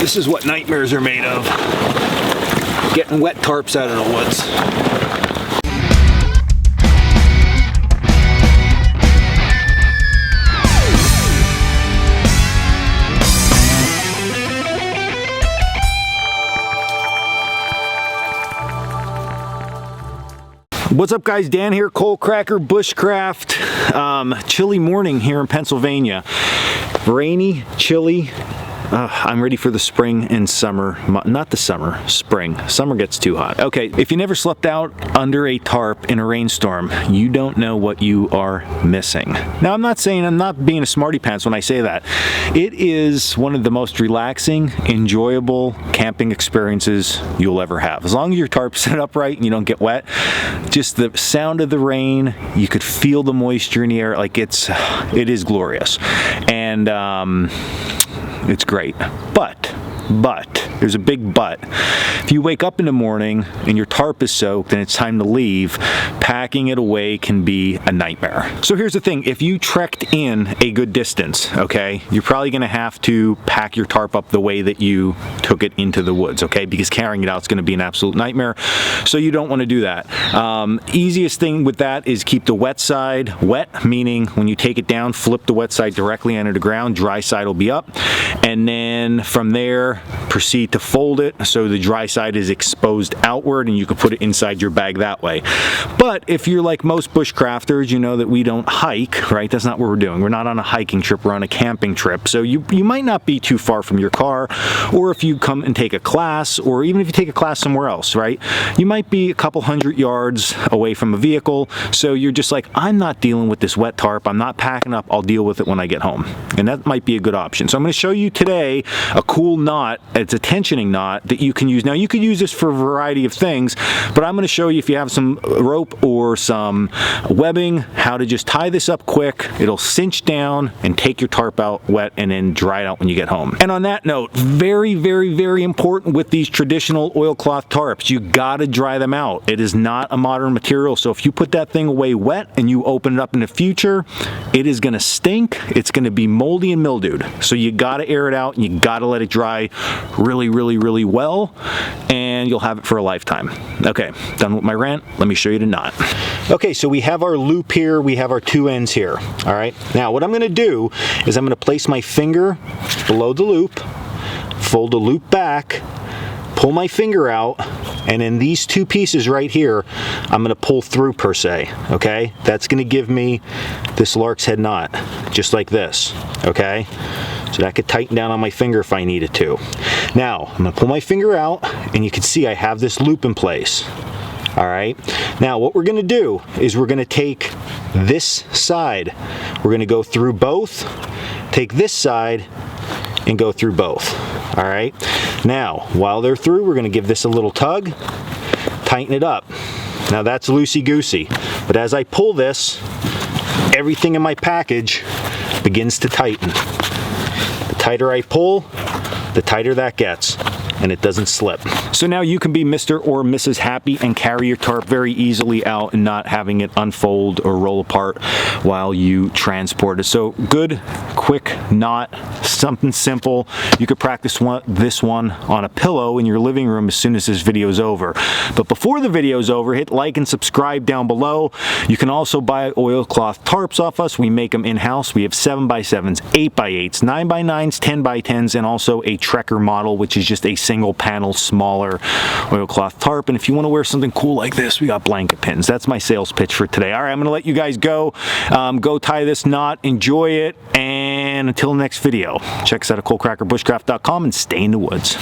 This is what nightmares are made of. Getting wet tarps out of the woods. What's up guys, Dan here, Coalcracker, Bushcraft. Chilly morning here in Pennsylvania. Rainy, chilly. I'm ready for the spring and summer. Not the summer, spring. Summer gets too hot. Okay, if you never slept out under a tarp in a rainstorm, you don't know what you are missing. Now, I'm not being a smarty pants when I say that. It is one of the most relaxing, enjoyable camping experiences you'll ever have. As long as your tarp's set up right and you don't get wet, just the sound of the rain, you could feel the moisture in the air, like it is glorious. And it's great, but there's a big but. If you wake up in the morning and your tarp is soaked and it's time to leave, packing it away can be a nightmare. So here's the thing, if you trekked in a good distance, okay, you're probably gonna have to pack your tarp up the way that you took it into the woods, okay, because carrying it out is gonna be an absolute nightmare, so you don't wanna do that. Easiest thing with that is keep the wet side wet, meaning when you take it down, flip the wet side directly under the ground, dry side will be up, and then from there, proceed to fold it so the dry side is exposed outward and you can put it inside your bag that way. But if you're like most bushcrafters, you know that we don't hike, right? That's not what we're doing. We're not on a hiking trip, we're on a camping trip. So you might not be too far from your car, or if you come and take a class, or even if you take a class somewhere else, right? You might be a couple hundred yards away from a vehicle, so you're just like, I'm not dealing with this wet tarp, I'm not packing up, I'll deal with it when I get home. And that might be a good option. So I'm gonna show you today a cool knot. It's a tensioning knot that you can use. Now you could use this for a variety of things, but I'm going to show you, if you have some rope or some webbing, how to just tie this up quick. It'll cinch down and take your tarp out wet and then dry it out when you get home. And on that note, very, very, very important with these traditional oilcloth tarps, you got to dry them out. It is not a modern material, so if you put that thing away wet and you open it up in the future, it is going to stink. It's going to be moldy and mildewed. So you got to air it out and you got to let it dry really, really, really well, and you'll have it for a lifetime. Okay, done with my rant. Let me show you the knot. Okay, so we have our loop here, we have our two ends here. All right, now what I'm going to do is I'm going to place my finger below the loop, fold the loop back, pull my finger out, and then these two pieces right here, I'm gonna pull through per se, okay? That's gonna give me this lark's head knot, just like this, okay? So that could tighten down on my finger if I needed to. Now, I'm gonna pull my finger out, and you can see I have this loop in place. All right, now what we're gonna do is we're gonna take this side, we're gonna go through both, take this side, and go through both. All right, now while they're through, we're going to give this a little tug, tighten it up. Now that's loosey-goosey, but as I pull this, everything in my package begins to tighten. The tighter I pull, the tighter that gets, and it doesn't slip. So now you can be Mr. or Mrs. Happy and carry your tarp very easily out and not having it unfold or roll apart while you transport it. So good, quick knot, something simple. You could practice this one on a pillow in your living room as soon as this video is over. But before the video is over, hit like and subscribe down below. You can also buy oilcloth tarps off us. We make them in-house. We have 7x7s, 8x8s, 9x9s, 10x10s, and also a Trekker model, which is just a single panel, smaller oilcloth tarp. And if you want to wear something cool like this, we got blanket pins. That's my sales pitch for today. All right, I'm going to let you guys go. Go tie this knot, enjoy it, and until the next video, check us out at coalcrackerbushcraft.com and stay in the woods.